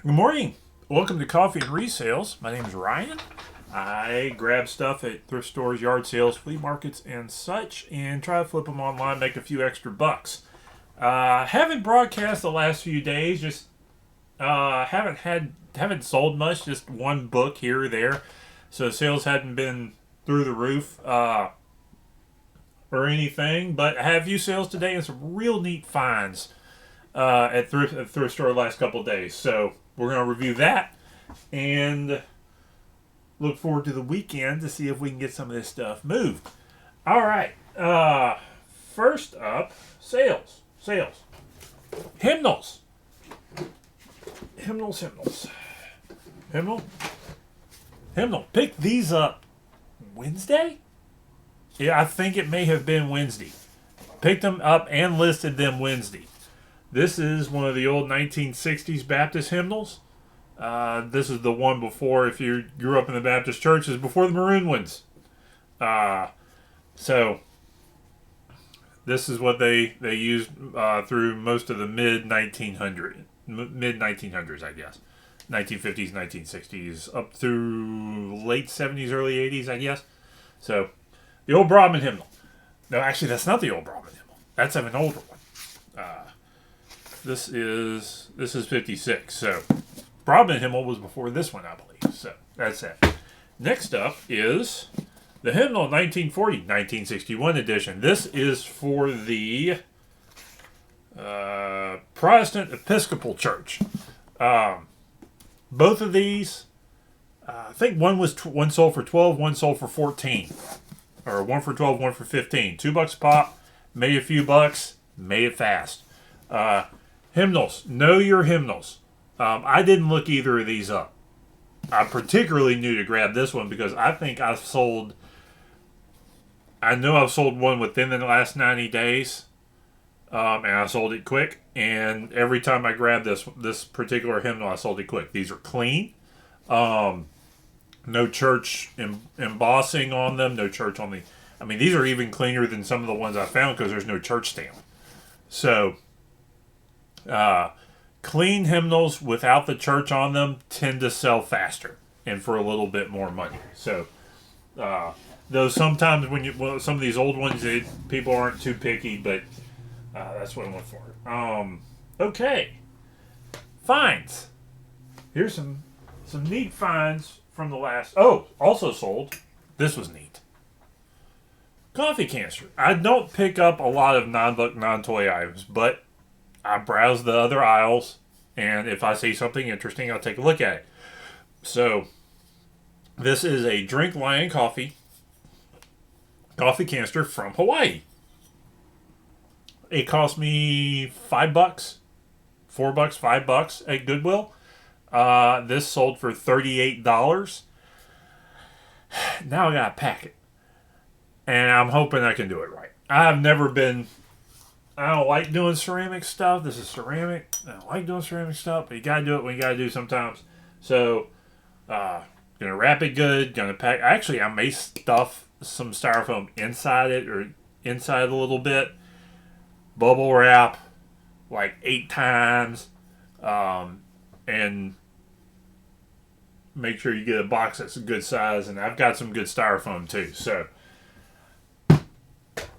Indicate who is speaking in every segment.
Speaker 1: Good morning. Welcome to Coffee and Resales. My name is Ryan. I grab stuff at thrift stores, yard sales, flea markets, and such, and try to flip them online, make a few extra bucks. Haven't broadcast the last few days. Just haven't sold much. Just one book here or there. So sales hadn't been through the roof or anything. But I have a few sales today and some real neat finds at thrift store the last couple of days. So we're going to review that and look forward to the weekend to see if we can get some of this stuff moved. All right. First up, sales. Hymnals. Hymnal. Picked these up Wednesday? Yeah, I think it may have been Wednesday. Picked them up and listed them Wednesday. This is one of the old 1960s Baptist hymnals. This is the one before, if you grew up in the Baptist church, is before the maroon ones. So this is what they used through most of the mid 1900s, I guess. 1950s, 1960s, up through late 70s, early 80s, I guess. So the old Brahmin hymnal. No, actually, that's not the old Brahmin hymnal. That's an older one. This is 56. So Brahmin hymnal was before this one, I believe. So that's it. Next up is the hymnal 1961 edition. This is for the Protestant Episcopal Church. Both of these, I think one sold for 12, one sold for 14, or one for 12, one for 15. $2 a pop. Made a few bucks. Made it fast. Hymnals. Know your hymnals. I didn't look either of these up. I'm particularly new to grab this one because I think I know I've sold one within the last 90 days. And I sold it quick. And every time I grabbed this particular hymnal, I sold it quick. These are clean. No church embossing on them. No church on the... I mean, these are even cleaner than some of the ones I found because there's no church stamp. So... clean hymnals without the church on them tend to sell faster and for a little bit more money. So, though sometimes some of these old ones, people aren't too picky, but that's what I went for. Okay, finds. Here's some neat finds from the last. Oh, also sold. This was neat. Coffee canister. I don't pick up a lot of non-book, non-toy items, but I browse the other aisles, and if I see something interesting, I'll take a look at it. So, this is a Drink Lion coffee canister from Hawaii. It cost me $5, $4, $5 at Goodwill. This sold for $38. Now I gotta pack it, and I'm hoping I can do it right. I don't like doing ceramic stuff. This is ceramic. I don't like doing ceramic stuff, but you gotta do it when you gotta do sometimes. So, gonna wrap it good. Gonna pack. Actually, I may stuff some styrofoam inside it or inside a little bit. Bubble wrap like 8 times, and make sure you get a box that's a good size. And I've got some good styrofoam too, so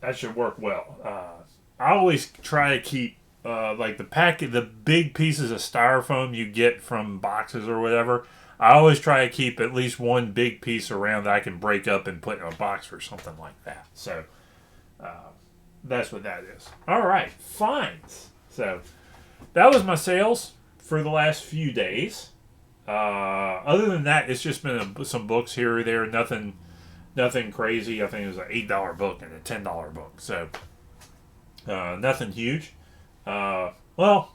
Speaker 1: that should work well. I always try to keep like the big pieces of styrofoam you get from boxes or whatever. I always try to keep at least one big piece around that I can break up and put in a box or something like that. So that's what that is. All right, finds. So that was my sales for the last few days. Other than that, it's just been some books here or there. Nothing crazy. I think it was an $8 book and a $10 book. So. Nothing huge. Well,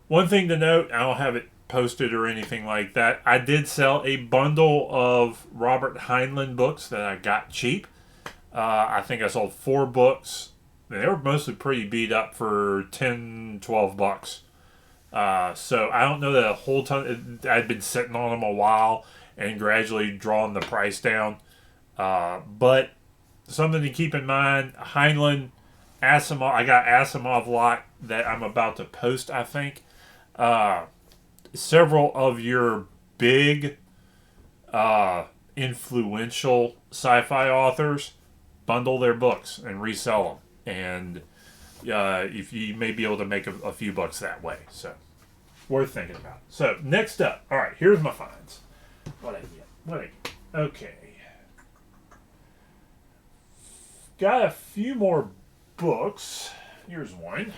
Speaker 1: one thing to note, I don't have it posted or anything like that. I did sell a bundle of Robert Heinlein books that I got cheap. I think I sold 4 books. They were mostly pretty beat up for $10, $12. So I don't know that a whole ton. I'd been sitting on them a while and gradually drawing the price down. But something to keep in mind, Heinlein, Asimov. I got Asimov lot that I'm about to post, I think. several of your big, influential sci-fi authors bundle their books and resell them, and if you may be able to make a few bucks that way. So worth thinking about. So next up, all right, here's my finds. What I get? Okay, got a few more books. Here's one.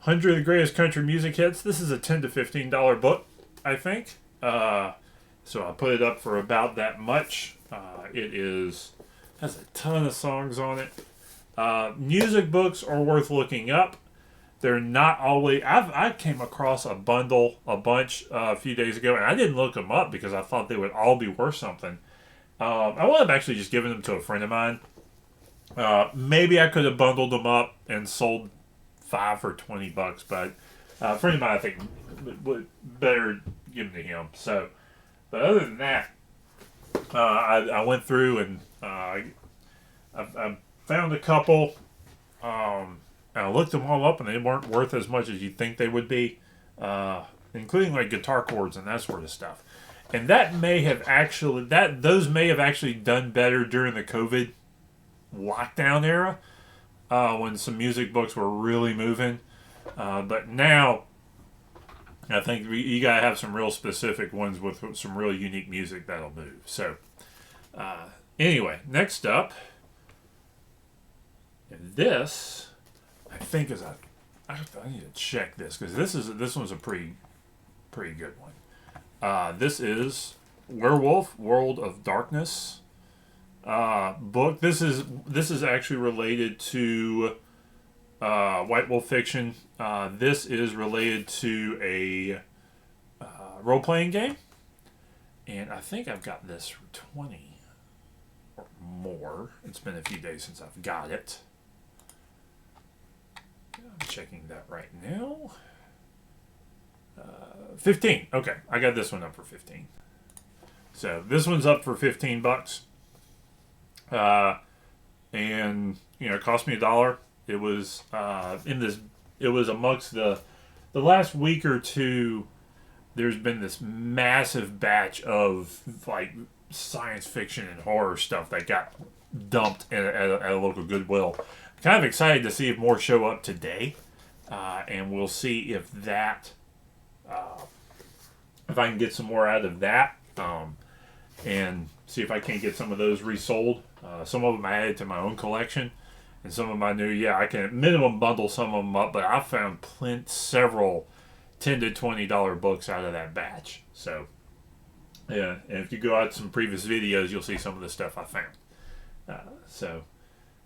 Speaker 1: 100 of the Greatest Country Music Hits. This is a $10 to $15 book, I think. So I put it up for about that much. It has a ton of songs on it. Music books are worth looking up. They're not always. I came across a bunch a few days ago, and I didn't look them up because I thought they would all be worth something. I wound up actually just giving them to a friend of mine. Maybe I could have bundled them up and sold 5 for $20, but a friend of mine, I think, would better give them to him. So, but other than that, I went through and I found a couple. And I looked them all up, and they weren't worth as much as you'd think they would be, including like guitar chords and that sort of stuff. And those may have actually done better during the COVID lockdown era, when some music books were really moving. But now, I think you gotta have some real specific ones with some really unique music that'll move. So, anyway, next up, and this, I think I need to check this because this one's a pretty good one. This is Werewolf: World of Darkness book. This is actually related to White Wolf Fiction. This is related to a role-playing game, and I think I've got this for 20 or more. It's been a few days since I've got it. I'm checking that right now. 15. Okay, I got this one up for 15. So this one's up for $15. And it cost me $1. It was It was amongst the last week or two. There's been this massive batch of like science fiction and horror stuff that got dumped at a local Goodwill. Kind of excited to see if more show up today, and we'll see if that if I can get some more out of that, and see if I can't get some of those resold. Some of them I added to my own collection, and some of them I knew, I can minimum bundle some of them up, but I found several $10 to $20 books out of that batch. So, yeah, and if you go out to some previous videos, you'll see some of the stuff I found. So,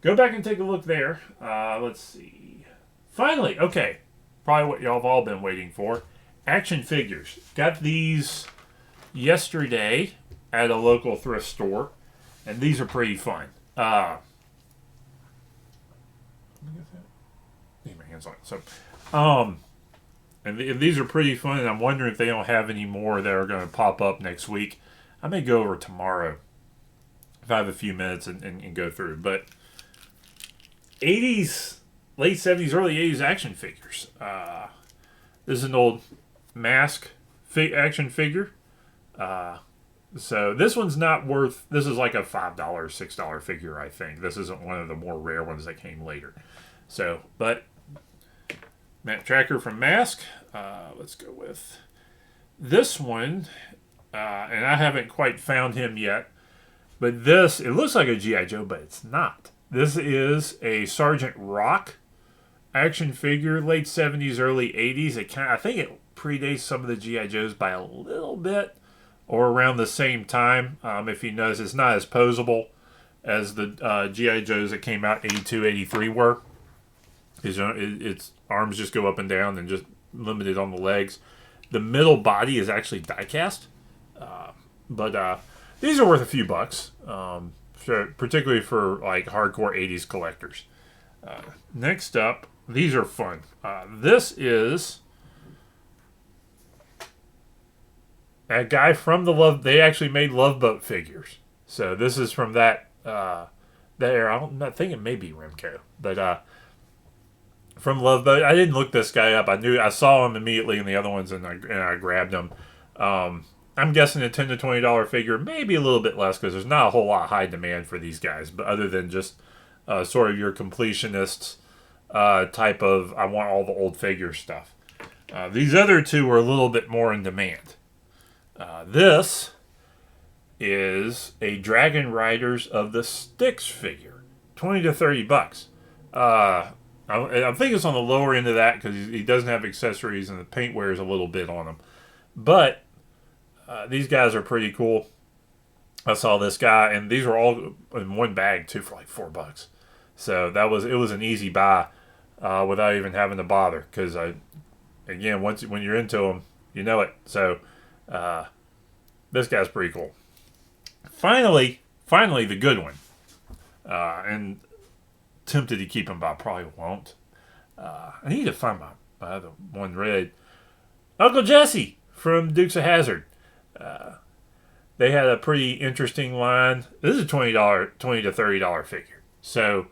Speaker 1: go back and take a look there. Let's see. Finally, okay, probably what y'all have all been waiting for. Action figures. Got these yesterday at a local thrift store, and these are pretty fun. Leave my hands on it. So, and these are pretty fun, and I'm wondering if they don't have any more that are going to pop up next week. I may go over tomorrow if I have a few minutes and go through. But 80s, late 70s, early 80s action figures. This is an old Mask action figure. So this one's not worth, this is like a $5, $6 figure, I think. This isn't one of the more rare ones that came later. So, but Matt Tracker from Mask. Let's go with this one. And I haven't quite found him yet. But this, it looks like a G.I. Joe, but it's not. This is a Sergeant Rock action figure, late 70s, early 80s. I think it predates some of the G.I. Joes by a little bit, or around the same time. If you notice, it's not as posable as the G.I. Joes that came out 82, 83 were. Its arms just go up and down and just limited on the legs. The middle body is actually die-cast. But these are worth a few bucks, particularly for like hardcore 80s collectors. Next up, these are fun. This is a guy from they actually made Love Boat figures. So this is from that era. I think it may be Remco, but from Love Boat. I didn't look this guy up. I saw him immediately in the other ones, and I grabbed him. I'm guessing a $10 to $20 figure, maybe a little bit less because there's not a whole lot high demand for these guys. But other than just sort of your completionists type of I want all the old figure stuff. These other two are a little bit more in demand. This is a Dragon Riders of the Styx figure, $20 to $30. I think it's on the lower end of that because he doesn't have accessories and the paint wears a little bit on him. But these guys are pretty cool. I saw this guy, and these were all in one bag too for like $4. So it was an easy buy without even having to bother because when you're into them, you know it. So this guy's pretty cool. Finally, the good one, and tempted to keep him, but I probably won't. I need to find my other one read. Uncle Jesse from Dukes of Hazzard. They had a pretty interesting line. This is a $20 to $30 figure. So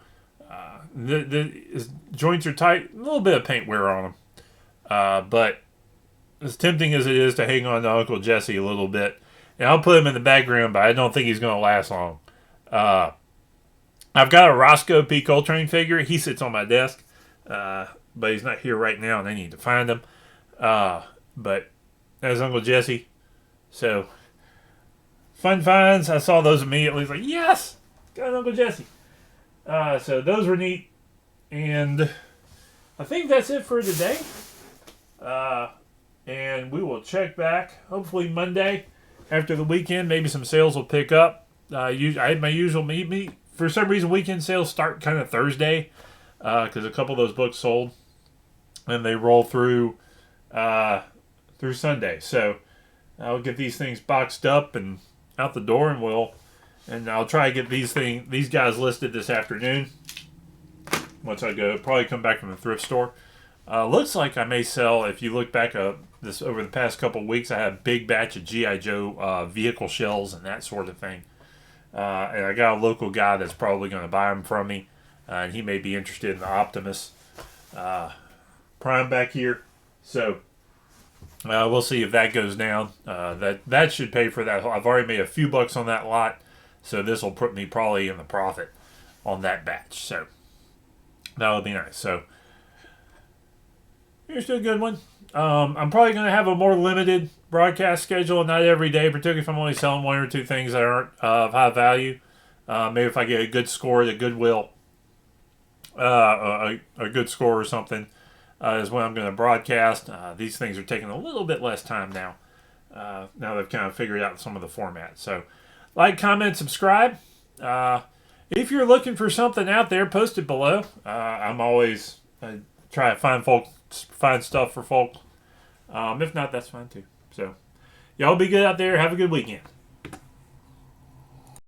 Speaker 1: his joints are tight, a little bit of paint wear on them. But as tempting as it is to hang on to Uncle Jesse a little bit, and I'll put him in the background, but I don't think he's going to last long. I've got a Roscoe P. Coltrane figure. He sits on my desk, but he's not here right now, and I need to find him. But there's Uncle Jesse. So, fun finds. I saw those immediately. Like, yes! Got Uncle Jesse. So, those were neat. And I think that's it for today. And we will check back, hopefully Monday after the weekend. Maybe some sales will pick up. I had my usual meet. For some reason, weekend sales start kind of Thursday because a couple of those books sold. And they roll through Sunday. So, I'll get these things boxed up and out the door, and I'll try to get these guys listed this afternoon. Once I go, probably come back from the thrift store. Looks like I may sell. If you look back this over the past couple of weeks, I had a big batch of GI Joe vehicle shells and that sort of thing. And I got a local guy that's probably going to buy them from me, and he may be interested in the Optimus Prime back here. So. We'll see if that goes down. That should pay for that. I've already made a few bucks on that lot, so this will put me probably in the profit on that batch. So that would be nice. So here's a good one. I'm probably going to have a more limited broadcast schedule, not every day, particularly if I'm only selling one or two things that aren't of high value. Maybe if I get a good score, a Goodwill, a good score or something. Is when I'm going to broadcast. These things are taking a little bit less time now. Now they've kind of figured out some of the formats. So, like, comment, subscribe. If you're looking for something out there, post it below. I'm always try to find stuff for folk. If not, that's fine too. So, y'all be good out there. Have a good weekend.